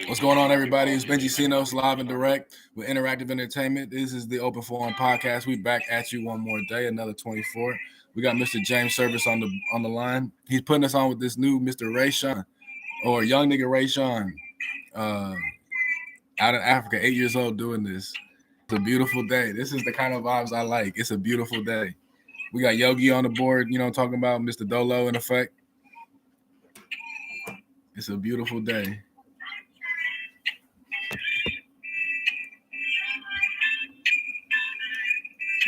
What's going on, everybody? It's Bengi live and direct with Interactive Entertainment. This is the Open Forum Podcast. We back at you one more day, another 24. We got Mr. James Serviss on the line. He's putting us on with this new Mr. RuShawn, or young nigga RuShawn, out of Africa, 8 years old, doing this. It's a beautiful day. This is the kind of vibes I like. It's a beautiful day. We got Yogi on the board, talking about Mr. Dolo in effect. It's a beautiful day.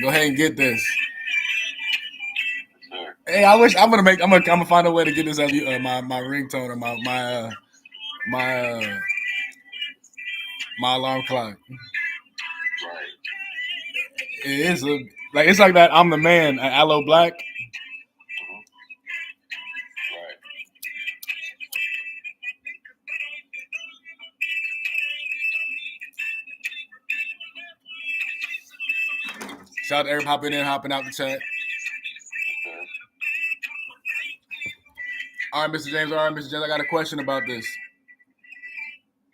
Go ahead and get this. Hey, I wish I'm gonna find a way to get this as my ringtone or my alarm clock. Right. It's like that. I'm the man. Aloe Black. Shout out to everybody hopping out the chat. All right, Mr. James. I got a question about this.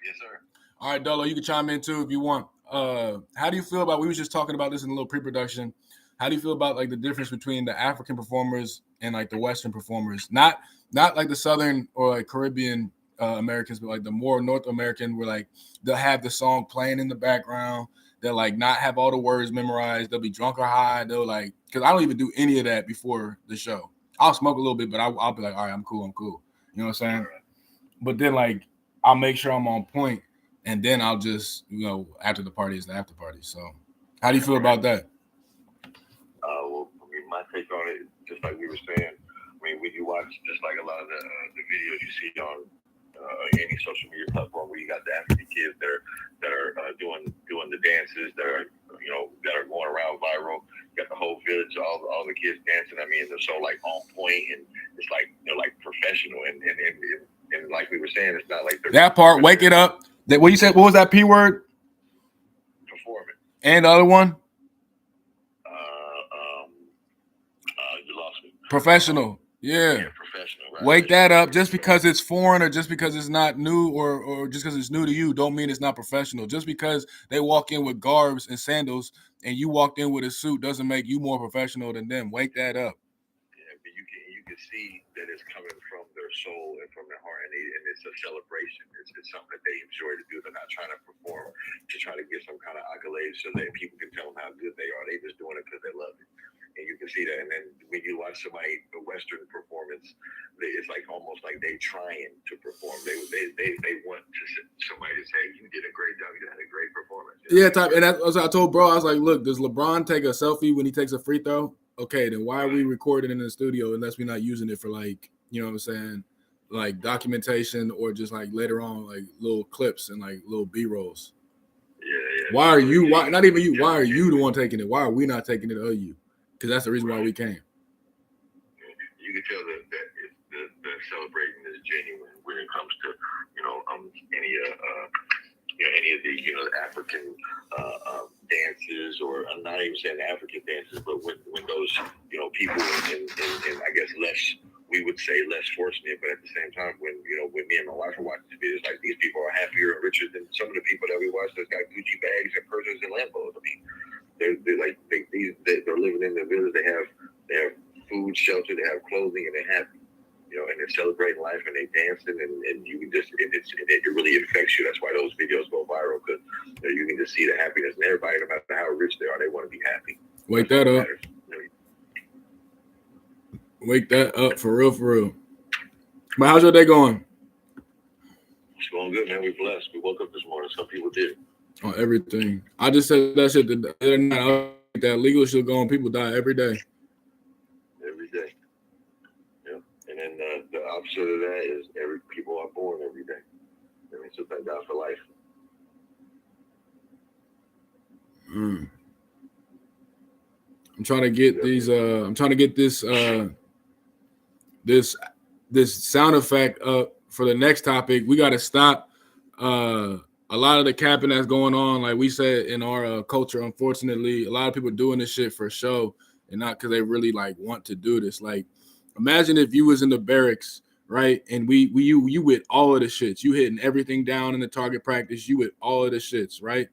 Yes, sir. All right, Dolo, you can chime in too if you want. How do you feel about? We were just talking about this in a little pre-production. How do you feel about like the difference between the African performers and like the Western performers? Not like the Southern or like Caribbean Americans, but like the more North American, where like they'll have the song playing in the background. They'll like not have all the words memorized. They'll be drunk or high. They'll like, because I don't even do any of that before the show. I'll smoke a little bit, but I'll be like, all right, I'm cool. You know what I'm saying? But then like I'll make sure I'm on point, and then I'll just after the party is the after party. So how do you feel about that? Well, I mean, my take on it, just like we were saying, I mean, when you watch just like a lot of the videos you see on any social media platform, where you got the African kids that are doing the dances that are going around viral. You got the whole village, all the kids dancing. I mean, they're so like on point, and it's like they're like professional, and like we were saying, it's not like they're that part. Wake it up. That what you said? What was that P word? Performing. And the other one? You lost me. Professional. Yeah, professional. Right? Wake that up. Just because it's foreign or just because it's not new or just because it's new to you don't mean it's not professional. Just because they walk in with garbs and sandals and you walked in with a suit doesn't make you more professional than them. Wake that up. Yeah, but you can see that it's coming from their soul and from their heart, and it's a celebration. It's something that they enjoy to do. They're not trying to perform to try to get some kind of accolades so that people can tell them how good they are. They just doing it because they love it. And you can see that. And then when you watch somebody, a Western performance, it's like almost like they trying to perform. They want somebody to say, you did a great job. You had a great performance. Yeah, and that's what I told bro. I was like, look, does LeBron take a selfie when he takes a free throw? Okay, then why are we recording in the studio unless we're not using it for like, you know what I'm saying, like documentation or just like later on like little clips and like little B-rolls? Yeah. Why are you? Why not even you? Why are you the one taking it? Why are we not taking it of you? Because that's the reason why we came. You can tell that the celebrating is genuine when it comes to any of the African dances, or I'm not even saying African dances, but when those people in I guess we would say less fortunate, but at the same time when me and my wife are watching the videos, like these people are happier and richer than some of the people that we watch that's got Gucci bags and purses and Lambos. I mean, they're living in the village. They have food, shelter, they have clothing, and they're happy. And they're celebrating life, and they dancing, and you can just it really affects you. That's why those videos go viral, because you can just see the happiness in everybody, no matter how rich they are. They want to be happy. Wake that up. Wake that up for real. But how's your day going? It's going good, man. We're blessed. We woke up this morning. Some people did. On everything. I just said that shit the other night. That legal shit going, people die every day. Every day. Yeah. And then the opposite of that is people are born every day. I mean, so thank God for life. I'm trying to get these. I'm trying to get this. This sound effect up for the next topic. We got to stop. A lot of the capping that's going on, like we said in our culture, unfortunately, a lot of people doing this shit for show and not because they really like want to do this. Like, imagine if you was in the barracks right? And you with all of the shits. You hitting everything down in the target practice. You with all of the shits, right?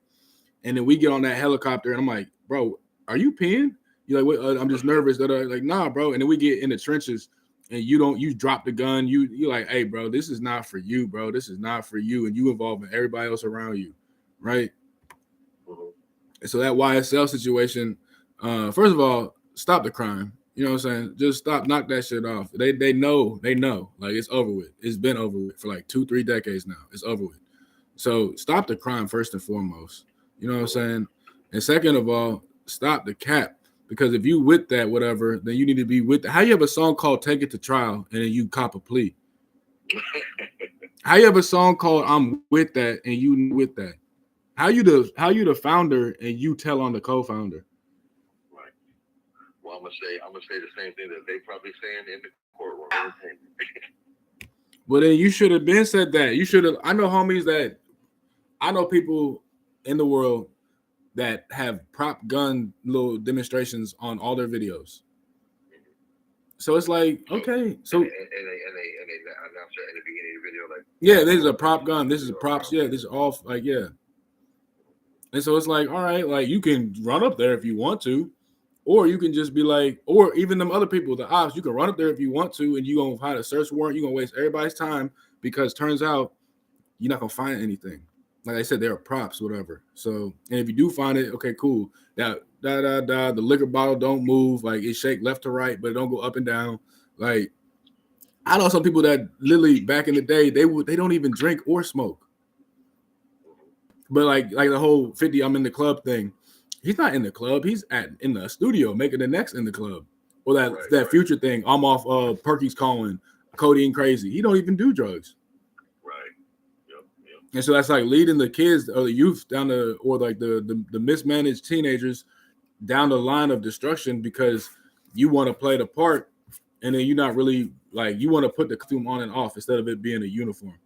And then we get on that helicopter, and I'm like, bro, are you peeing? You're like, I'm just nervous. Like, nah, bro. And then we get in the trenches, and you drop the gun. You're like, hey, bro, this is not for you, bro. This is not for you, and you involving everybody else around you, right? And so that YSL situation, first of all, stop the crime. You know what I'm saying? Just stop, knock that shit off. They know, like it's over with. It's been over with for like 2-3 decades now. It's over with. So stop the crime first and foremost. You know what I'm saying? And second of all, stop the cap. Because if you with that, whatever, then you need to be with how you have a song called Take It to Trial and then you cop a plea. How you have a song called I'm with that and you with that. How you the founder and you tell on the co-founder? Right. Well, I'm gonna say the same thing that they probably saying in the courtroom. Well, then you should have been said that. You should have. I know people in the world that have prop gun little demonstrations on all their videos. So it's like, okay, so and they announced at the beginning of the video, like, yeah, this is a prop gun. This is props. Yeah, this is all like, yeah. And so it's like, all right, like you can run up there if you want to, or you can just be like, or even them other people, the ops, you can run up there if you want to, and you gonna hide a search warrant. You gonna waste everybody's time because turns out you're not gonna find anything. Like I said, they're props, whatever. So, and if you do find it, okay, cool. The liquor bottle don't move, like it shake left to right, but it don't go up and down. Like I know some people that literally back in the day they don't even drink or smoke. But like the whole 50, I'm in the club thing. He's not in the club. He's in the studio making the next in the club. Or that Future thing. I'm off Perky's calling Cody and Crazy. He don't even do drugs. And so that's like leading the kids or the youth down or like the mismanaged teenagers down the line of destruction because you want to play the part and then you're not really like you want to put the costume on and off instead of it being a uniform.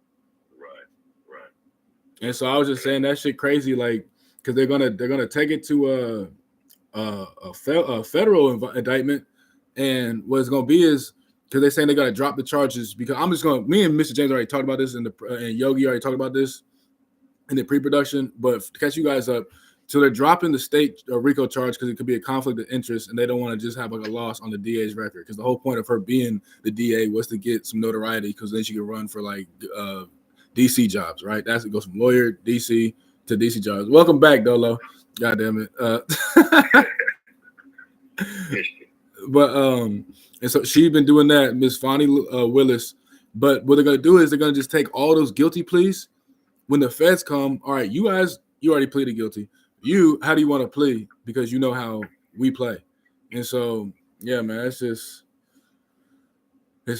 Right. And so I was just saying that shit crazy, like because they're gonna take it to a federal indictment, and what it's gonna be is. Because they're saying they got to drop the charges. Because me and Mr. James already talked about this, and Yogi already talked about this in the pre-production. But to catch you guys up, so they're dropping the state RICO charge because it could be a conflict of interest, and they don't want to just have like a loss on the DA's record. Because the whole point of her being the DA was to get some notoriety, because then she could run for like DC jobs, right? It goes from lawyer DC to DC jobs. Welcome back, Dolo. God damn it. But and so she's been doing that, Miss Fonnie Willis. But what they're gonna do is they're gonna just take all those guilty pleas. When the feds come, all right, you guys, you already pleaded guilty. How do you want to plea? Because you know how we play. And so, yeah, man, it's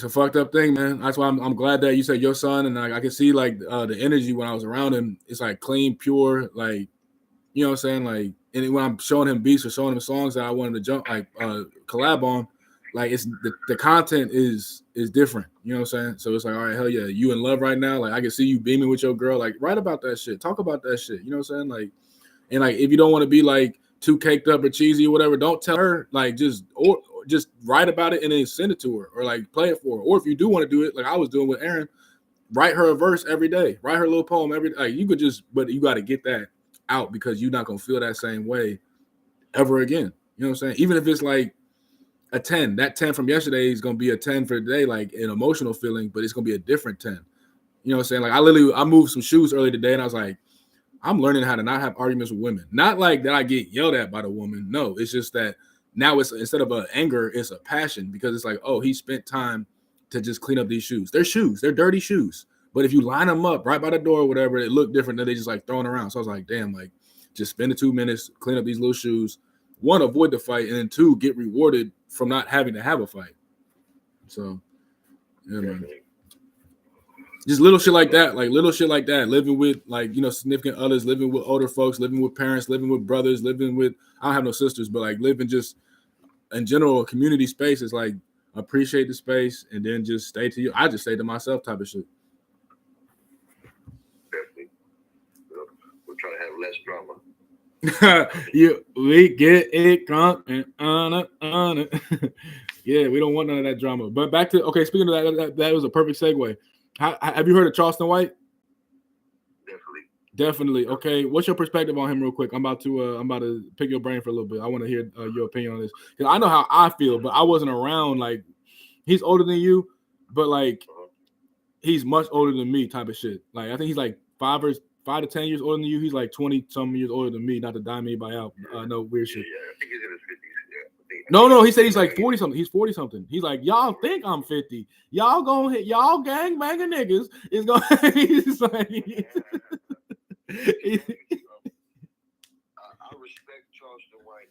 a fucked up thing, man. That's why I'm glad that you said your son, and I can see like the energy when I was around him. It's like clean, pure, like, you know what I'm saying? Like, and when I'm showing him beats or showing him songs that I wanted to jump, like collab on, like it's the content is different. You know what I'm saying? So it's like, all right, hell yeah, you in love right now. Like I can see you beaming with your girl. Like write about that shit. Talk about that shit. You know what I'm saying? Like, and like if you don't want to be like too caked up or cheesy or whatever, don't tell her. Like just write about it and then send it to her or like play it for her. Or if you do want to do it, like I was doing with Aaron, write her a verse every day. Write her a little poem every day. Like you could but you got to get that out because you're not gonna feel that same way ever again. You know what I'm saying? Even if it's like a 10, that 10 from yesterday is gonna be a 10 for today, like an emotional feeling, but it's gonna be a different 10. You know what I'm saying? Like I moved some shoes earlier today, and I was like, I'm learning how to not have arguments with women. Not like that I get yelled at by the woman. No, it's just that now it's instead of an anger, it's a passion because it's like, oh, he spent time to just clean up these shoes. They're dirty shoes. But if you line them up right by the door or whatever, it look different than they just like throwing around. So I was like, damn, like just spend the 2 minutes, clean up these little shoes. One, avoid the fight, and then two, get rewarded from not having to have a fight. So, yeah, man. Just little shit like that, living with like, you know, significant others, living with older folks, living with parents, living with brothers, living with, I don't have no sisters, but like living just in general, a community space is like, appreciate the space and then just stay to you. I just stay to myself type of shit. Definitely. We're trying to have less drama. We get it crunk and on it. Yeah, we don't want none of that drama. But back to speaking of that was a perfect segue. Have you heard of Charleston White? Definitely. Okay, what's your perspective on him, real quick? I'm about to pick your brain for a little bit. I want to hear your opinion on this because I know how I feel, but I wasn't around. Like, he's older than you, but like, he's much older than me, type of shit. Like, I think he's like 5 to 10 years older than you. He's like 20 some years older than me. Not to dime anybody out. No weird shit. Yeah, I think he's in his 50s. No, he said he's like 40 something. He's 40 something. He's like, y'all think I'm 50. Y'all gonna hit y'all gang banging niggas. Is gonna. He's like. I respect Charleston White,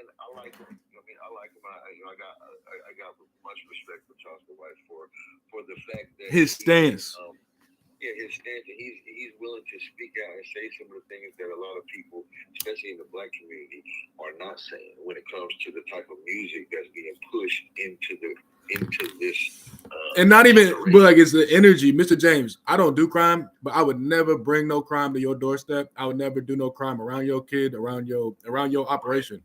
and I like him. I like him. I got much respect for Charleston White for the fact that his stance. His stance. And he's willing to speak out and say some of the things that a lot of people, especially in the Black community, are not saying when it comes to the type of music that's being pushed into this. And not even, but like, it's the energy, Mr. James. I don't do crime, but I would never bring no crime to your doorstep. I would never do no crime around your kid, around your operation.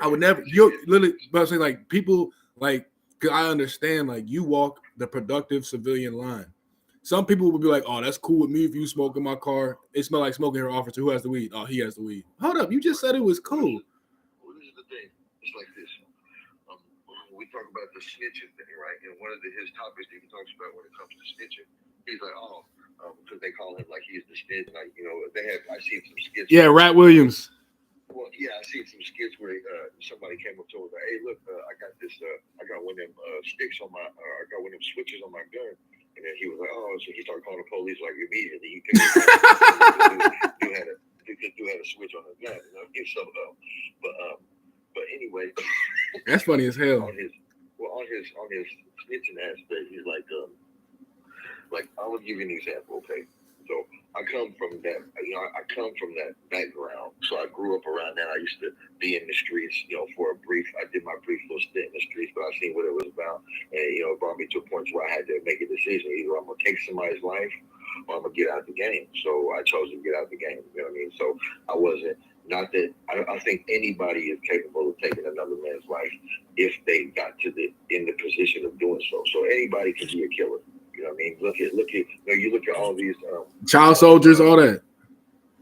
I would never. You're literally, but I'm saying, like, people, like, because I understand, like, you walk the productive civilian line. Some people would be like, "Oh, that's cool with me if you smoke in my car. It smells like smoking here, officer. Who has the weed? Oh, he has the weed. Hold up, you just said it was cool." Well, this is the thing. It's like this. We talk about the snitching thing, right? And one of his topics that he talks about when it comes to snitching, he's like, because they call him like he's the snitch. Like, I seen some skits. Yeah, Rat Williams. Well, yeah, I seen some skits where somebody came up to him like, "Hey, look, I got this. I got one of them sticks on my. I got one of them switches on my gun." And then he was like, "Oh," so he started calling the police like immediately. He picked had a switch on his gun. But anyway, that's funny as hell. On his snitching aspect, he's like I will give you an example, okay? So I come from that, I come from that background. So I grew up around that. I used to be in the streets, I did my brief little stint in the streets, but I seen what it was about. And, it brought me to a point where I had to make a decision. Either I'm going to take somebody's life or I'm going to get out the game. So I chose to get out the game. You know what I mean? So I wasn't, not that, I think anybody is capable of taking another man's life if they got in the position of doing so. So anybody can be a killer. You know what I mean? Look at you look at all these child soldiers, all that.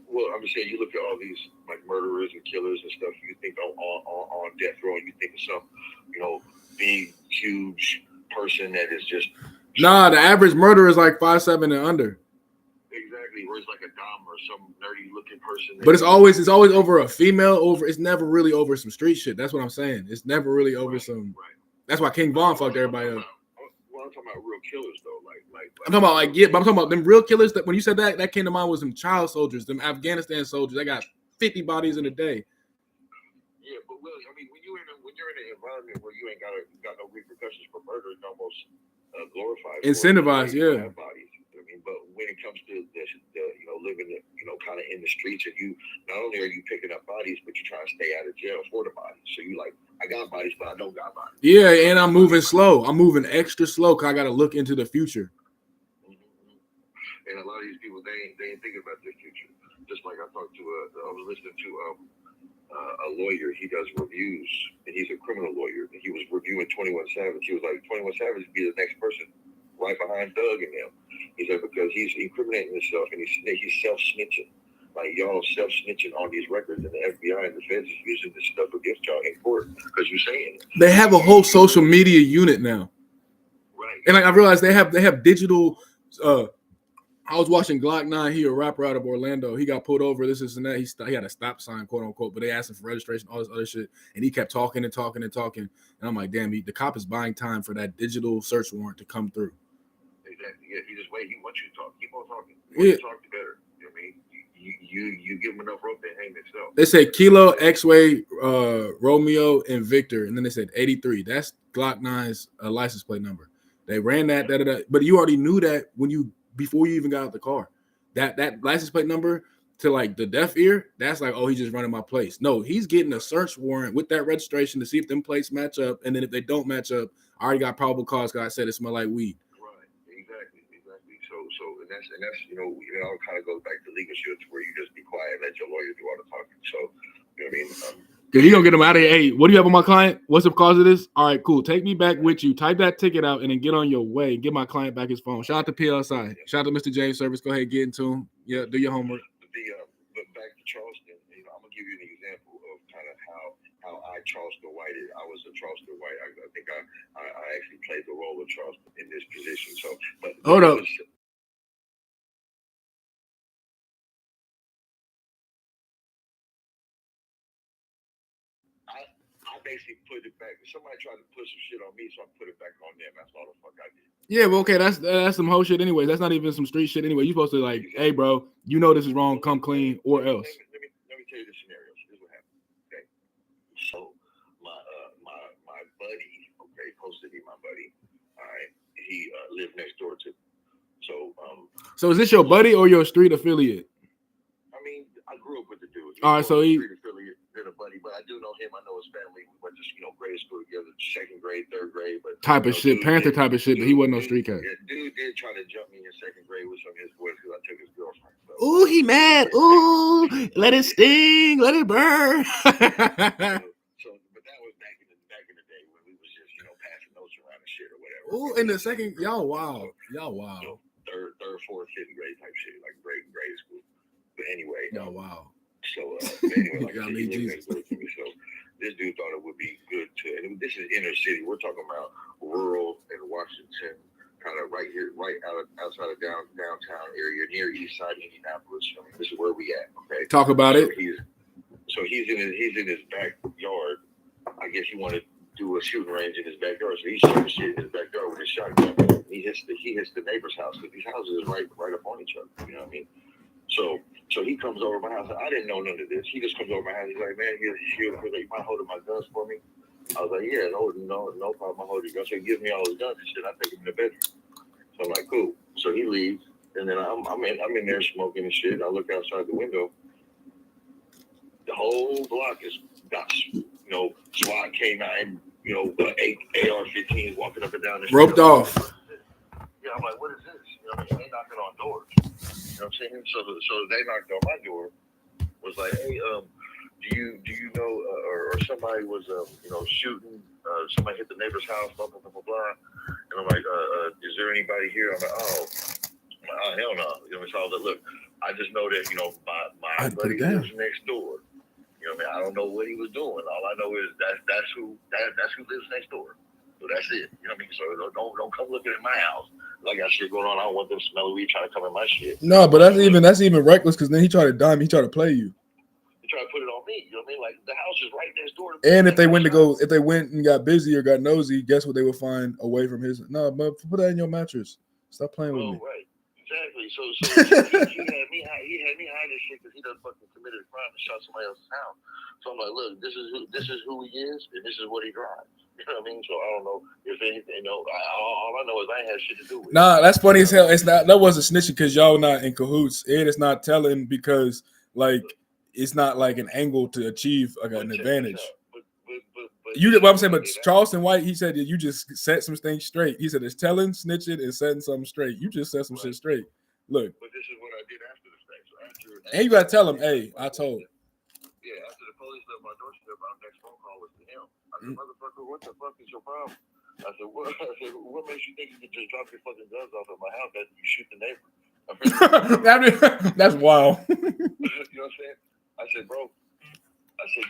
Well, I'm just saying, you look at all these like murderers and killers and stuff. You think on death row, and you think of some, big, huge person that is just. Nah, the average murderer is like 5'7" and under. Exactly, where it's like a Dom or some nerdy looking person. But it's always over a female. It's never really over some street shit. That's what I'm saying. It's never really over some. Right. That's why King Von fucked everybody up. I'm talking about real killers though, I'm talking about but I'm talking about them real killers. That when you said that came to mind was them child soldiers, them Afghanistan soldiers. They got 50 bodies in a day. Yeah, but Willie, I mean, when you're in an environment where you ain't got no repercussions for murder, it's almost glorified, incentivized, yeah. Bodies. I mean, but when it comes to the living, kind of in the streets, and you not only are you picking up bodies, but you're trying to stay out of jail for the bodies. So you like, I got bodies, but I don't got bodies. Yeah, and I'm moving slow. I'm moving extra slow because I got to look into the future. Mm-hmm. And a lot of these people, they ain't thinking about their future. Just like I was listening to a lawyer. He does reviews, and he's a criminal lawyer. And he was reviewing 21 Savage. He was like, 21 Savage would be the next person right behind Doug and them. He said, because he's incriminating himself, and he's self-snitching. Like, y'all self-snitching on these records, and the FBI and the feds is using this stuff against y'all in court because you're saying it. They have a whole social media unit now. Right. And like, I realized they have digital. I was watching Glock 9. He a rapper out of Orlando. He got pulled over. This and that. He had a stop sign, quote unquote. But they asked him for registration, all this other shit, and he kept talking and talking and talking. And I'm like, damn, the cop is buying time for that digital search warrant to come through. Exactly. Yeah, he just wait. He wants you to talk. Keep on talking. You talk the better. You know what I mean? You give him enough rope to hang themselves. They said Kilo, X-Way, Romeo, and Victor, and then they said 83. That's Glock 9's license plate number. They ran that, but you already knew that before you even got out the car. That license plate number to like the deaf ear, that's like, oh, he's just running my place. No, he's getting a search warrant with that registration to see if them plates match up, and then if they don't match up, I already got probable cause because I said it smell like weed. So and that's it all kind of goes back to legal shit where you just be quiet and let your lawyer do all the talking. So you know what I mean. Because you're going to get them out of here. Hey, what do you have on my client? What's the cause of this? All right, cool. Take me back with you. Type that ticket out and then get on your way. Get my client back his phone. Shout out to PLSI. Shout out to Mr. James Serviss. Go ahead, get into him. Yeah, do your homework. But back to Charleston, I'm gonna give you an example of kind of how I Charleston whited. I was a Charleston white. I think I actually played the role of Charleston in this position. So, but hold up. I basically put it back. Somebody tried to put some shit on me, so I put it back on them. That's all the fuck I did. Yeah, well, okay, that's some whole shit anyway. That's not even some street shit anyway. You're supposed to like, hey, bro, you know this is wrong. Come clean or else. Let me tell you the scenario. Here's what happened. Okay, so my buddy, okay, supposed to be my buddy. All right, he lived next door to me. So is this your buddy or your street affiliate? I mean, I grew up with the dude. All right, so he street affiliate than a buddy, but I do know him. I know his family. We went to grade school together, second grade, third grade, but type of shit, Panther type of shit. But he wasn't no street cat. Yeah, dude did try to jump me in second grade with some of his boys because I took his girlfriend. So. Ooh, he mad. Ooh, let it sting, let it burn. But that was back in the day when we was just passing notes around and shit or whatever. Ooh, in the second, y'all wow. So third, fourth, fifth grade type shit, like grade school. But anyway, y'all wow. So anyway, like I said, he lived next door to me. So this dude thought it would be good to, and this is inner city. We're talking about rural in Washington, kind of right here, right outside of downtown area, near East Side Indianapolis. I mean, this is where we at. Okay, talk about it. So he's in his backyard. I guess he wanted to do a shooting range in his backyard. So he's shooting shit in his backyard with his shotgun. He hits the neighbor's house because these houses is right up on each other. You know what I mean? So he comes over my house. I didn't know none of this. He just comes over my house. He's like, man, you mind holding my guns for me? I was like, yeah, no problem. I'll hold your guns. So he gives me all his guns and shit. I take him in the bedroom. So I'm like, cool. So he leaves, and then I'm in there smoking and shit. I look outside the window. The whole block is got SWAT came out and AR-15s walking up and down the street. Roped off. Yeah, I'm like, what is this? They knocking on doors. You know what I'm saying? So they knocked on my door. Was like, hey, do you know, or somebody was shooting. Somebody hit the neighbor's house. Blah blah blah blah blah. And I'm like, is there anybody here? I'm like, oh hell no. So I was like, look, I just know that my buddy lives next door. I don't know what he was doing. All I know is that's who lives next door. So that's it. You know what I mean? So don't come looking at my house. Like I got shit going on. I don't want them smelling weed trying to come in my shit. No, but that's even reckless because then he tried to dime. He tried to play you. He tried to put it on me. You know what I mean? Like the house is right next door. And if they went and got busy or got nosy, guess what they would find away from his? No, but put that in your mattress. Stop playing with me. Right. Exactly. So he had me hide this shit because he done fucking committed a crime and shot somebody else's house. So I'm like, look, this is who he is and this is what he drives. You know what I mean? So I don't know if anything. All I know is I ain't had shit to do with it. Nah, that's funny as hell. It's not. That wasn't snitching because y'all not in cahoots. Ed is not telling because like it's not like an angle to achieve like an advantage. What I'm saying, but Charleston White, he said that you just set some things straight. He said it's telling, snitching, and setting something straight. You just set some shit straight. Look. But this is what I did after the fact. So and you gotta tell him, hey, I told. Yeah, after the police left my doorstep, our next phone call was to him. I said, motherfucker, what the fuck is your problem? I said, what makes you think you can just drop your fucking guns off at my house after you shoot the neighbor? That's wild. You know what I'm saying? I said, bro,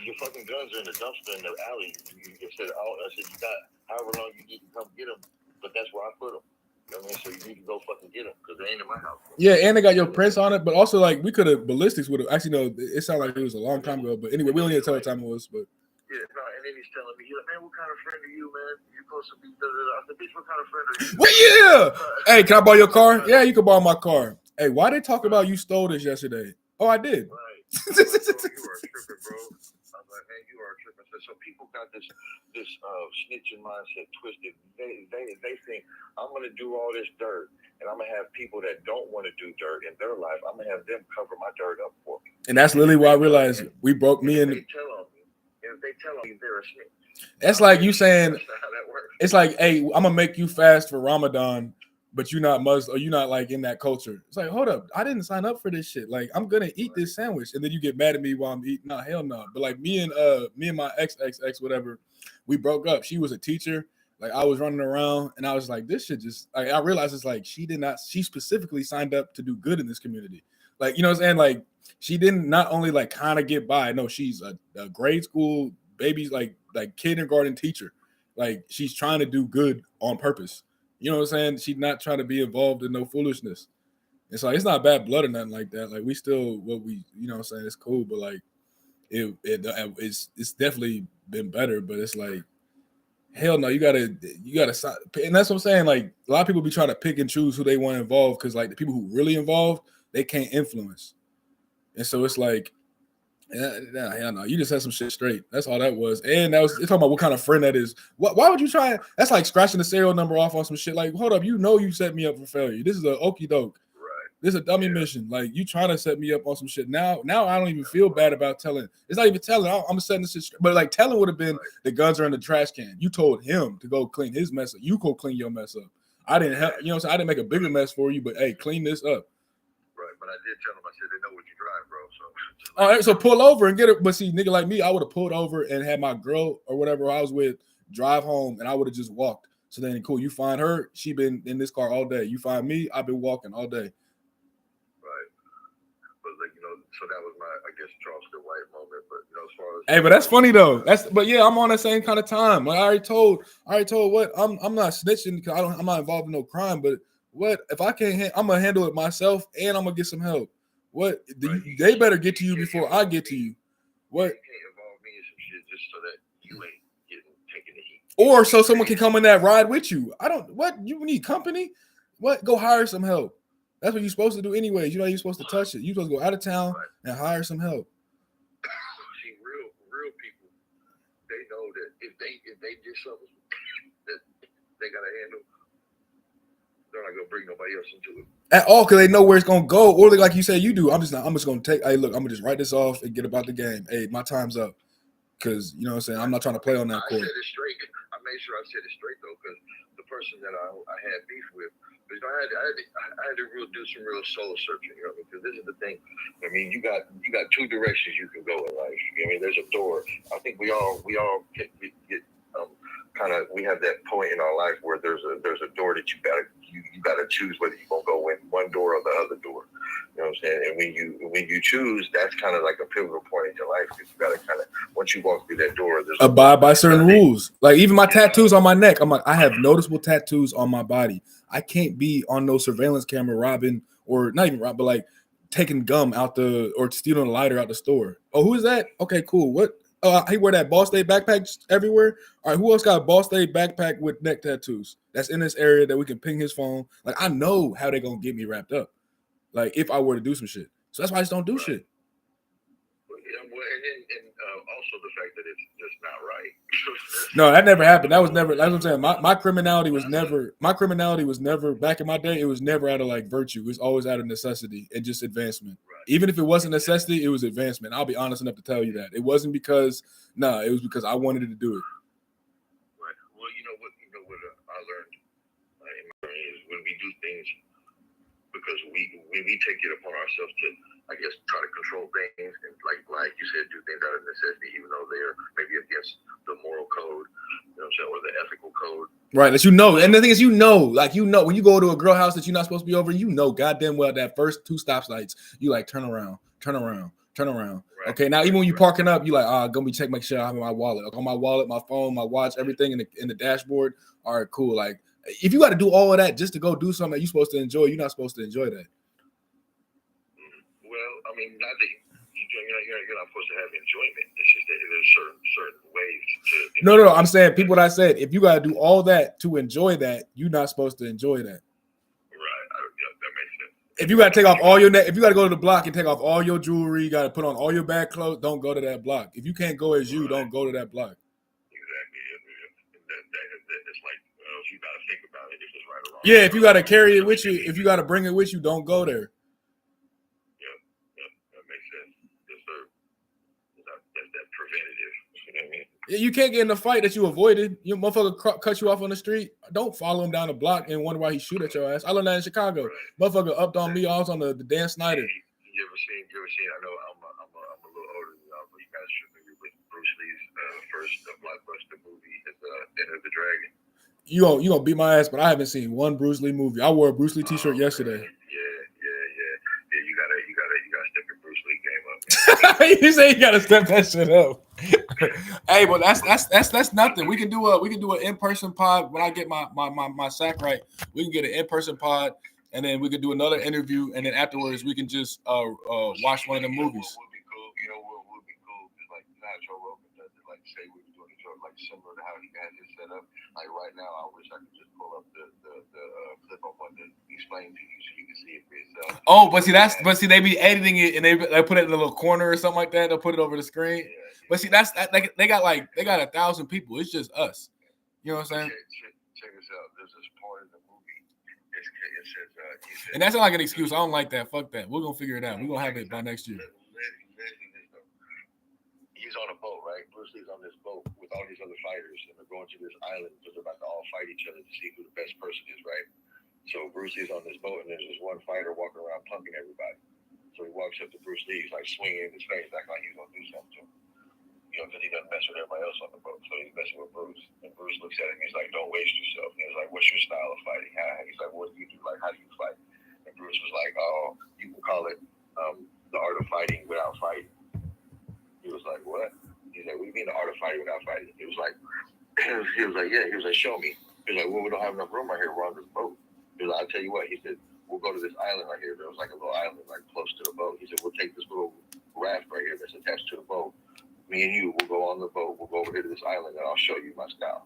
your fucking guns are in the dumpster in the alley. I said, you got however long you need to come get them, but that's where I put them. You know what I mean? So you need to go fucking get them because they ain't in my house. Yeah, and they got your prints on it, but also like we could have ballistics would have actually no. It sounded like it was a long time ago, but anyway, we don't need to tell what time it was. But yeah, no, and then he's telling me, he's like, man, what kind of friend are you, man? You're supposed to be. I said, bitch, what kind of friend are you? Well, yeah. Hey, can I borrow your car? Yeah, you can borrow my car. Hey, why they talk about you stole this yesterday? Oh, I did. Right. You are tripping, bro. I was like, man, you are tripping. So people got this snitching mindset twisted. They think I'm gonna do all this dirt, and I'm gonna have people that don't want to do dirt in their life. I'm gonna have them cover my dirt up for me. And that's literally why I realized we broke me in. If they tell on me, they're a snitch. That's like you saying. It's like, hey, I'm gonna make you fast for Ramadan, but you're not Muslim or you're not like in that culture. It's like, hold up, I didn't sign up for this shit. Like, I'm gonna eat this sandwich, and then you get mad at me while I'm eating. No, hell no. But like me and my ex whatever, we broke up. She was a teacher. Like I was running around, and I was like, this shit just. Like, I realized it's like she did not. She specifically signed up to do good in this community. Like, you know what I'm saying? Like she didn't not only like kind of get by. No, she's a grade school baby's like kindergarten teacher. Like she's trying to do good on purpose. You know what I'm saying? She's not trying to be involved in no foolishness. It's like it's not bad blood or nothing like that. Like we still what we, you know what I'm saying, it's cool, but like it's definitely been better, but it's like hell no, you gotta and that's what I'm saying. Like a lot of people be trying to pick and choose who they want involved because like the people who really involved, they can't influence. And so it's like hell no, you just had some shit straight. That's all that was. And that was it's talking about what kind of friend that is. Why would you try? That's like scratching the serial number off on some shit. Like, hold up, you set me up for failure. This is a okie doke. Right. This is a dummy mission. Like you trying to set me up on some shit. Now I don't even feel bad about telling. It's not even telling. I'm setting this shit straight. But like telling would have been the guns are in the trash can. You told him to go clean his mess up. You go clean your mess up. I didn't help. You know what I'm saying? I didn't make a bigger mess for you, but hey, clean this up. Right, but I did tell him. I said they know what you drive, bro. So. All right, so pull over and get it. But see, nigga like me, I would have pulled over and had my girl or whatever I was with drive home, and I would have just walked. So then, cool. You find her, she been in this car all day. You find me, I've been walking all day. Right, but like so that was my, I guess, Charleston White moment. But as far as hey, but that's funny though. But yeah, I'm on that same kind of time. Like, I already told what I'm not snitching because I'm not involved in no crime. But what if I can't? I'm gonna handle it myself, and I'm gonna get some help. What they better get to you before I get to you. What? You can't involve me in some shit just so that you ain't taking the heat. Or so someone can come in that ride with you. What you need company? What? Go hire some help. That's what you're supposed to do anyways. You know you're supposed to touch it. You're supposed to go out of town and hire some help. See, real people, they know that if they did something that they gotta handle, they're not gonna bring nobody else into it. At all, because they know where it's gonna go. Or like you say, you do. I'm just gonna take. Hey, look, I'm gonna just write this off and get about the game. Hey, my time's up. Because you know what I'm saying. I'm not trying to play on that court. I said it straight. I made sure I said it straight though, because the person that I had beef with, because I had to do some real soul searching. Because this is the thing. I mean, you got two directions you can go in life. I mean, there's a door. I think we all get kind of, we have that point in our life where there's a door that you gotta choose whether you're gonna go in one door or the other door. You know what I'm saying? And when you choose, that's kind of like a pivotal point in your life, because you gotta kind of, once you walk through that door, there's abide by certain rules. Like even my tattoos on my neck, I'm like, I have noticeable tattoos on my body. I can't be on no surveillance camera robbing, or not even robbing, but like taking gum out or stealing a lighter out the store. Oh, who is that? Okay, cool. What? He wear that Ball State backpack everywhere. All right, who else got a Ball State backpack with neck tattoos? That's in this area that we can ping his phone. Like I know how they gonna get me wrapped up. Like if I were to do some shit, so that's why I just don't do shit. Yeah, well, and also the fact that it's just not right. No, that never happened. That was never. That's what I'm saying. My criminality was never. My criminality was never back in my day. It was never out of like virtue. It was always out of necessity and just advancement. Right. Even if it wasn't necessity, it was advancement. I'll be honest enough to tell you that it wasn't because it was because I wanted to do it. Right. Well, you know what I learned is when we do things because we take it upon ourselves to, I guess, try to control things and like you said, do things out of necessity, even though they're maybe against the moral code, you know what I'm saying, or the ethical code. Right, that you know. And the thing is, when you go to a girl house that you're not supposed to be over, goddamn well that first two stop lights, you like turn around. Right. Okay, now even when you parking up, you like, make sure I have my wallet. Like, on my wallet, my phone, my watch, everything in the dashboard. All right, cool. Like if you got to do all of that just to go do something that you're supposed to enjoy, you're not supposed to enjoy that. Well, I mean, not that you're not supposed to have enjoyment. It's just that there's certain ways to. No. I'm saying people that I said, if you got to do all that to enjoy that, you're not supposed to enjoy that. Right. That makes sense. If you got to take off all your if you got to go to the block and take off all your jewelry, you got to put on all your bad clothes, don't go to that block. If you can't go as you, don't go to that block. Exactly. It's like, you got to think about it if it's right or wrong. Yeah, if you got to carry it with you, if you got to bring it with you, don't go there. Yeah, that makes sense. Yes, sir. That's that preventative. You know what I mean? You can't get in a fight that you avoided. Your motherfucker cut you off on the street. Don't follow him down the block and wonder why he shoot at your ass. I learned that in Chicago. Right. Motherfucker upped on me. I was on the Dan Snyder. You ever seen? I know I'm a little older than y'all, but you guys should maybe with Bruce Lee's first blockbuster movie is Enter the Dragon. You gonna beat my ass, but I haven't seen one Bruce Lee movie. I wore a Bruce Lee t-shirt yesterday. Yeah. You gotta step your Bruce Lee game up. You say you gotta step that shit up. Hey, but that's nothing. We can do an in-person pod when I get my sack right. We can get an in-person pod, and then we can do another interview, and then afterwards we can just watch one of the movies. What would be cool? You know what would be cool is like not Joe Rogan does it. Like say we're doing a show like similar to how he has it set up. Like right now, I wish I could just pull up the clip I wanted to explain to you so you can see it for yourself. Oh, but see they be editing it and they put it in a little corner or something like that. They'll put it over the screen. Yeah. But see, that's like they got 1,000 people. It's just us. You know what I'm saying? Check this out. There's this part in the movie. It says, and that's not like an excuse. I don't like that. Fuck that. We're gonna figure it out. We're gonna have it by next year. He's on a boat, right? Bruce Lee's on this boat with all these other fighters, and they're going to this island because they're about to all fight each other to see who the best person is, right? So Bruce Lee's on this boat, and there's this one fighter walking around punking everybody. So he walks up to Bruce Lee, he's like swinging in his face, acting like he's gonna do something to him. You know, because he doesn't mess with everybody else on the boat. So he's messing with Bruce. And Bruce looks at him, he's like, don't waste yourself. And he's like, what's your style of fighting? He's like, what do you do? Like, how do you fight? And Bruce was like, oh, you can call it the art of fighting without fighting. He was like, what? He's like, what do you mean the art of fighting without fighting? He was like, yeah. He was like, show me. He was like, well, we don't have enough room right here. We're on this boat. He was like, I'll tell you what. He said, we'll go to this island right here. There was like a little island like close to the boat. He said, we'll take this little raft right here that's attached to the boat. Me and you will go on the boat. We'll go over here to this island, and I'll show you my style.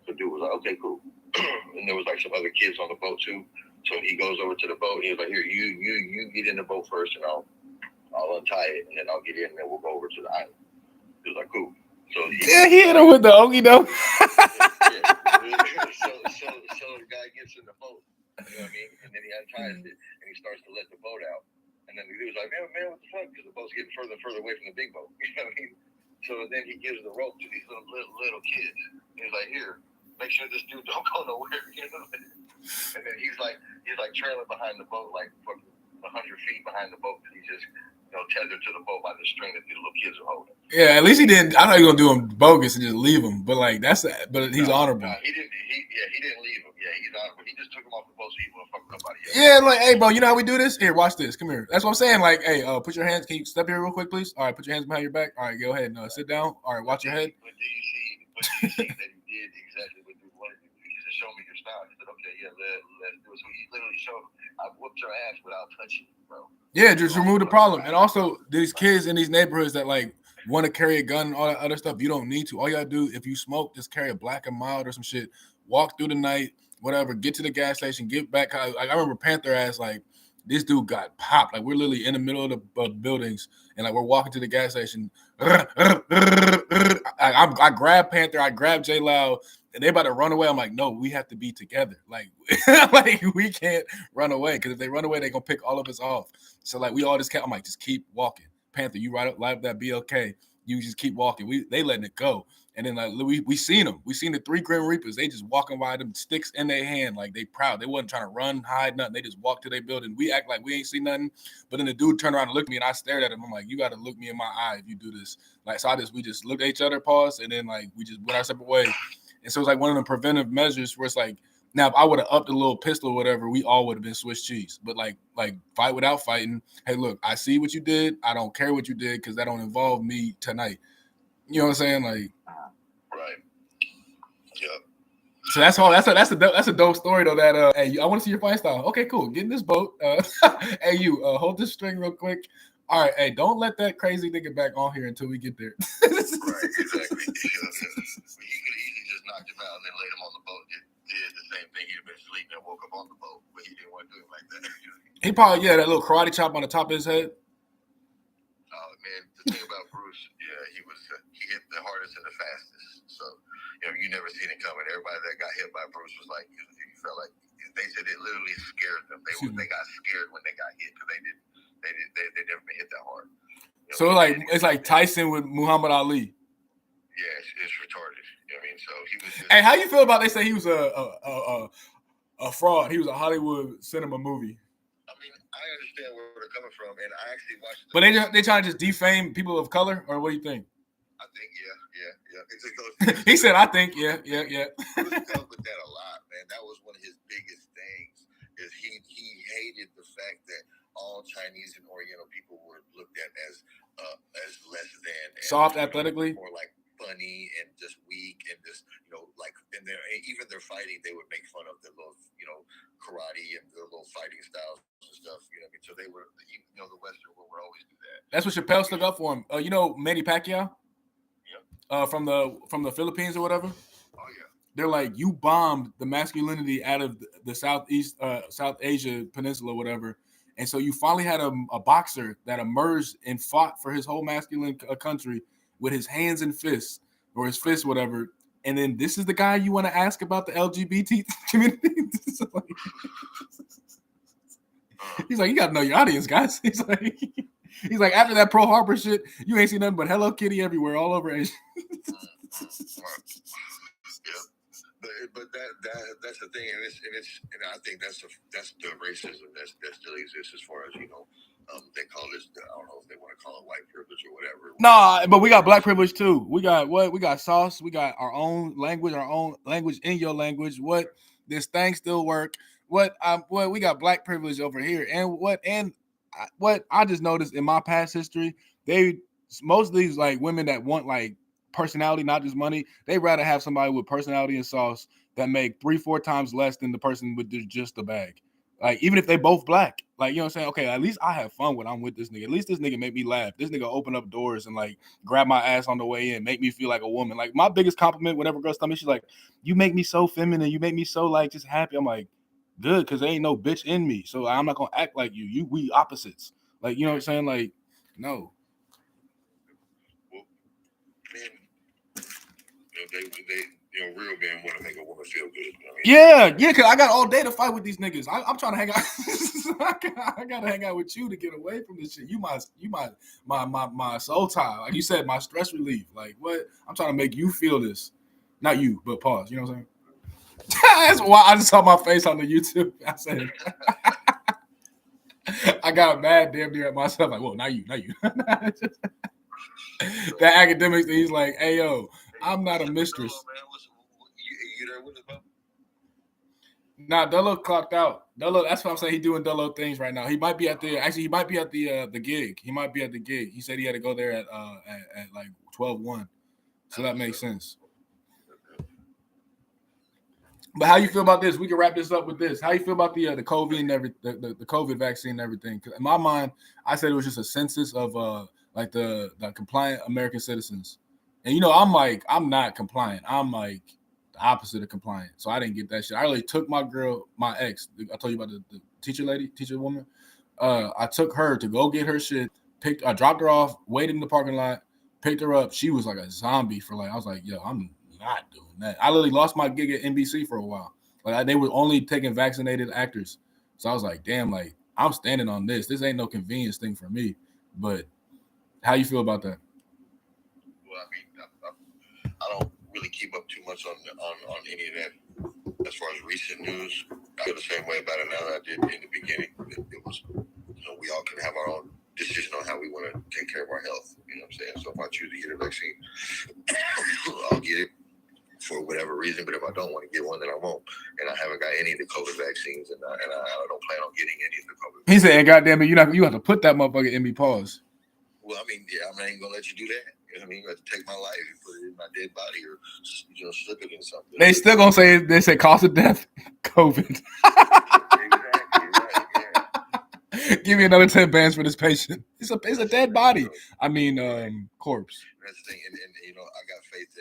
So dude was like, okay, cool. And there was like some other kids on the boat too. So he goes over to the boat, and he was like, here, you get in the boat first, and I'll untie it, and then I'll get in, and then we'll go over to the island. He was like, cool. So he hit him with the okie doke. So the guy gets in the boat, you know what I mean? And then he unties it, and he starts to let the boat out. And then the dude's like, man, what the fuck? Because the boat's getting further and further away from the big boat. You know what I mean? So then he gives the rope to these little kids. He's like, here, make sure this dude don't go nowhere. You know? And then he's like trailing behind the boat, like fucking 100 feet behind the boat. He's just tethered to the boat by the string that the little kids are holding. Yeah, at least he didn't. I know you're gonna do him bogus and just leave him, but like but he's honorable. No, he didn't leave him. Yeah, he's honorable. He just took him off the boat so he wouldn't fuck with nobody else. Yeah, like, hey, bro, you know how we do this? Here, watch this. Come here. That's what I'm saying. Like, hey, put your hands. Can you step here real quick, please? All right, put your hands behind your back. All right, go ahead and sit down. All right, watch your head. But do you see that he did exactly what you wanted to do? He just showed me your style. He said, okay, yeah, let's do it. So he literally showed him, I whooped your ass without touching you, bro. Yeah, just remove the problem. And also, these kids in these neighborhoods that like want to carry a gun and all that other stuff, you don't need to. All you gotta do, if you smoke, just carry a Black and Mild or some shit. Walk through the night, whatever. Get to the gas station. Get back. Like I remember Panther ass like this dude got popped. Like we're literally in the middle of the buildings, and like we're walking to the gas station. I grabbed Panther. I grabbed J Loud. And they about to run away. I'm like, no, we have to be together. Like, like we can't run away because if they run away, they're gonna pick all of us off. So like we all just kept. I'm like, just keep walking. Panther, you right up live that BLK. You just keep walking. They letting it go. And then like we seen them. We seen the 3 Grim Reapers. They just walking by them sticks in their hand, like they proud. They wasn't trying to run, hide nothing. They just walked to their building. We act like we ain't see nothing. But then the dude turned around and looked at me, and I stared at him. I'm like, you got to look me in my eye if you do this. Like so, we just looked at each other, paused, and then like we just went our separate way. And so it's like one of the preventive measures where it's like, now if I would have upped a little pistol or whatever, we all would have been Swiss cheese. But like fight without fighting. Hey, look, I see what you did. I don't care what you did because that don't involve me tonight. You know what I'm saying? Like, right. Yep. So that's all. That's a dope story though. That hey, I want to see your fight style. Okay, cool. Get in this boat. Hey, you hold this string real quick. All right, hey, don't let that crazy nigga back on here until we get there. Right, exactly. He could have easily just knocked him out and then laid him on the boat. Did the same thing. He'd have been sleeping and woke up on the boat, but he didn't want to do it like that. He probably that little karate chop on the top of his head. Oh man, the thing about Bruce, he hit the hardest and the fastest. So you never seen it coming. Everybody that got hit by Bruce was like, you felt like they said it literally scared them. They got scared when they got hit because they never been hit that hard. So it's like Tyson with Muhammad Ali. Yeah, it's Hey, how you feel about they say he was a fraud? He was a Hollywood cinema movie. I mean, I understand where they're coming from, and I actually watched. But they trying to just defame people of color, or what do you think? I think, yeah. He said, "I think, yeah." He dealt with that a lot, man. That was one of his biggest things. Is he hated the fact that all Chinese and Oriental people were looked at as less than, and, soft athletically, more like funny and just weak and just like in their even their fighting, they would make fun of their little karate and their little fighting styles and stuff. You know what I mean? So they were the Western world would always do that. That's what Chappelle stuck up for him. Manny Pacquiao. From the Philippines or whatever. Oh yeah. They're like, you bombed the masculinity out of the South Asia peninsula, or whatever, and so you finally had a boxer that emerged and fought for his whole masculine country with his hands and fists, or his fists, whatever. And then this is the guy you want to ask about the LGBT community. He's like, you gotta know your audience, guys. He's like, after that Pearl Harbor shit, you ain't seen nothing but Hello Kitty everywhere, all over Asia. But that's the thing, and I think that's the racism that still exists as far as they call this. I don't know if they want to call it white privilege or whatever. Nah, but we got black privilege too. We got what? We got sauce. We got our own language in your language. What? This thing still work. What we got black privilege over here, and what I just noticed in my past history, most of these like women that want like personality, not just money, they rather have somebody with personality and sauce that make 3-4 times less than the person with just the bag. Like, even if they both black, like, you know what I'm saying? Okay, at least I have fun when I'm with this nigga. At least this nigga make me laugh. This nigga open up doors and like grab my ass on the way in, make me feel like a woman. Like, my biggest compliment whenever girls tell me, she's like, you make me so feminine, you make me so like just happy. I'm like, good, because there ain't no bitch in me. So I'm not gonna act like you. We opposites. Like, you know what I'm saying? Like, no. Well, men, they real men want to make a woman feel good. Yeah, because I got all day to fight with these niggas. I'm trying to hang out. I gotta hang out with you to get away from this shit. You my soul tie. Like you said, my stress relief. Like, what? I'm trying to make you feel this. Not you, but pause. You know what I'm saying? That's why I just saw my face on the YouTube. I said, I got mad damn near at myself. Like, whoa, not you. That academics, he's like, hey, yo, I'm not a mistress. You there with us, bro? Nah, Delo clocked out. Delo, that's what I'm saying. He's doing Delo things right now. He might be at the gig. He might be at the gig. He said he had to go there at like 12:01. So that makes sense. But how you feel about this? We can wrap this up with this. How you feel about the COVID and everything, the COVID vaccine and everything? In my mind, I said it was just a census of like the compliant American citizens. And I'm not compliant. I'm like the opposite of compliant. So I didn't get that shit. I really took my ex. I told you about the teacher woman. I took her to go get her shit. I dropped her off, waited in the parking lot, picked her up. She was like a zombie for I was like, yo, I'm not doing that. I literally lost my gig at NBC for a while. Like they were only taking vaccinated actors. So I was like, damn, like I'm standing on this. This ain't no convenience thing for me. But how you feel about that? Well, I mean, I don't really keep up too much on any of that. As far as recent news, I feel the same way about it now that I did in the beginning. It was, we all can have our own decision on how we want to take care of our health. You know what I'm saying? So if I choose to get a vaccine, I'll get it for whatever reason. But if I don't want to get one, then I won't. And I haven't got any of the COVID vaccines, and I don't plan on getting any of the COVID vaccines. He said, goddamn it, you have to put that motherfucker in me, pause. Well, I mean, yeah, I ain't gonna let you do that. You know what I mean? You have to take my life and put it in my dead body, or slip it in something. They still gonna say cause of death, COVID. Exactly right. Yeah. Give me another 10 bands for this patient. It's a dead body. I mean, corpse. That's the thing, and I got faith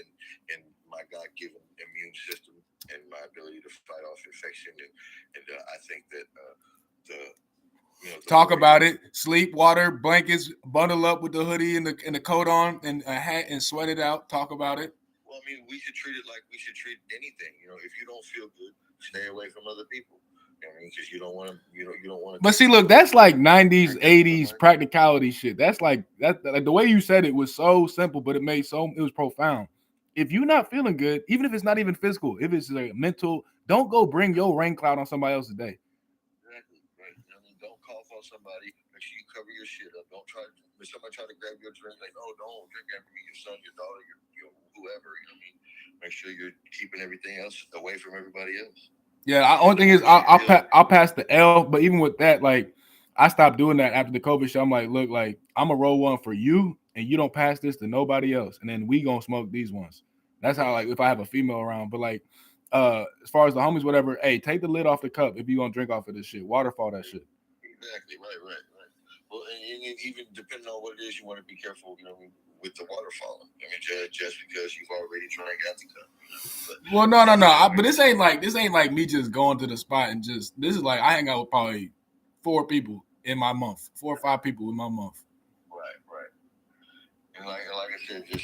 in my God-given immune system and my ability to fight off infection, and I think that talk about it. Sleep, water, blankets, bundle up with the hoodie and the coat on and a hat and sweat it out. Talk about it. Well, I mean, we should treat it like we should treat anything. If you don't feel good, stay away from other people. Because you don't want to. You don't want to. But see, look, that's like 90s, 80s practicality shit. That's like that. Like the way you said it was so simple, but it was profound. if you're not feeling good, even if it's not even physical, if it's like mental, don't go bring your rain cloud on somebody else's day. Exactly. Right. I mean, don't cough on somebody. Make sure you cover your shit up. Don't try. When somebody try to grab your drink, like, oh, don't drink after me, your son, your daughter, your whoever. You know what I mean? Make sure you're keeping everything else away from everybody else. Yeah, only thing is I'll pass the L, but even with that, like I stopped doing that after the COVID show. I'm like, look, like I'm a roll one for you, and you don't pass this to nobody else, and then we gonna smoke these ones. That's how like if I have a female around, but like as far as the homies, whatever, hey, take the lid off the cup if you gonna drink off of this shit. Waterfall that shit. Exactly. Right. Well, and even depending on what it is, you want to be careful. You know, with the waterfall. I mean, just because you've already drank out the cup. Well, no. But this ain't like me just going to the spot and just. This is like I hang out with probably 4 people in my month, 4 or 5 people in my month. Right. And like I said, just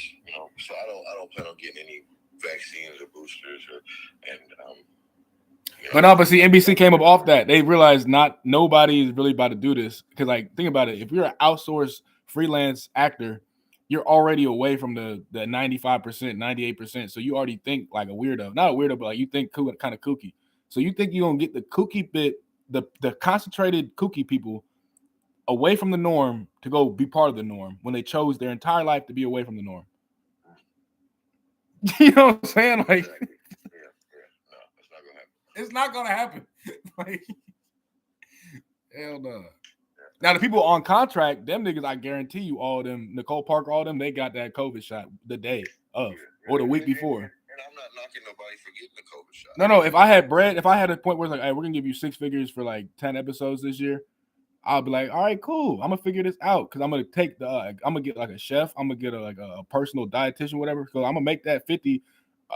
so I don't plan on getting any vaccines or boosters But see, NBC came up off that. They realized nobody is really about to do this because, like, think about it. If you're an outsourced freelance actor, you're already away from the 95%, 98%. So you already think like a weirdo, not a weirdo, but like you think kind of kooky. So you think you're gonna get the kooky bit, the concentrated kooky people away from the norm to go be part of the norm when they chose their entire life to be away from the norm. You know what I'm saying? Like, exactly. No, it's not gonna happen. Like, hell no. Now the people on contract, them niggas, I guarantee you, all of them, Nicole Parker, all of them, they got that COVID shot the day of or the week before. And I'm not knocking nobody for getting the COVID shot. No. If I had bread, if I had a point where it's like, hey, we're gonna give you 6 figures for like 10 episodes this year, I'll be like, all right, cool. I'm gonna figure this out because I'm gonna take I'm gonna get like a chef. I'm gonna get a personal dietitian, whatever. So I'm gonna make that 50.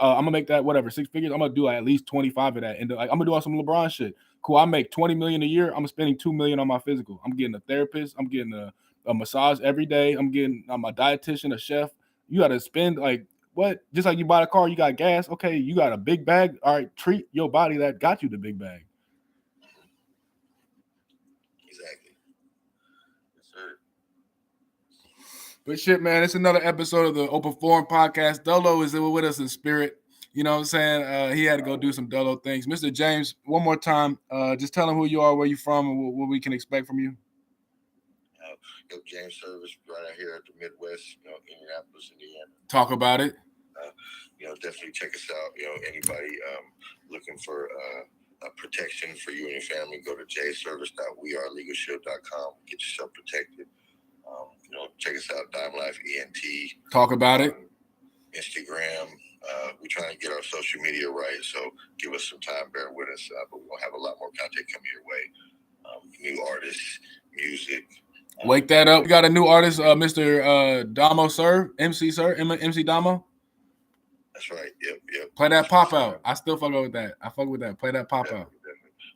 I'm gonna make that whatever 6 figures. I'm gonna do like at least 25 of that, and like I'm gonna do all some LeBron shit. Cool. I make 20 million a year. I'm spending 2 million on my physical. I'm getting a therapist. I'm getting a massage every day. I'm getting a dietitian, a chef. You got to spend like what? Just like you buy a car, you got gas. Okay, you got a big bag. All right, treat your body that got you the big bag. Exactly. Yes, sir. But shit, man, it's another episode of the Open Forum podcast. Dolo is with us in spirit. You know what I'm saying? He had to go do some Dolo things. Mr. James, one more time, just tell him who you are, where you from, and what we can expect from you. James Serviss, right out here at the Midwest, Indianapolis, Indiana. Talk about it. Definitely check us out. Anybody looking for protection for you and your family, go to jservice.wearelegalshield.com. Get yourself protected. Check us out, Dimelife ENT. Talk about it. Instagram. We're trying to get our social media right, so give us some time, bear with us. But we'll have a lot more content coming your way. New artists, music. Wake that up. We got a new artist, Mr. Damo Sir, MC Damo. That's right. Yep. Play that pop out. I still fuck with that. Play that pop out.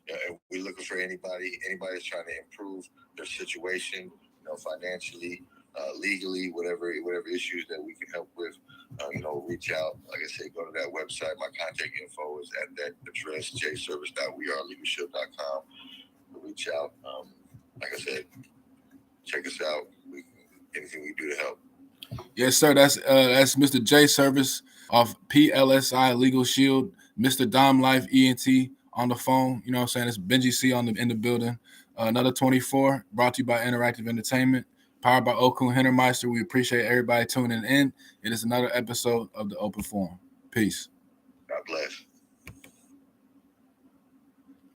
Yeah, and we're looking for anybody that's trying to improve their situation, financially, legally, whatever issues that we can help with. Reach out. Like I said, go to that website. My contact info is at that address, jservice.wearelegalshield.com. Reach out. Like I said, check us out. Anything we do to help. Yes, sir. That's Mr. J Serviss off PLSI Legal Shield. Mr. Dimelife ENT on the phone. You know what I'm saying? It's Bengi C in the building. Another 24 brought to you by Interactive Entertainment, powered by Okun Hennermeister. We appreciate everybody tuning in. It is another episode of the Open Forum. Peace. God bless.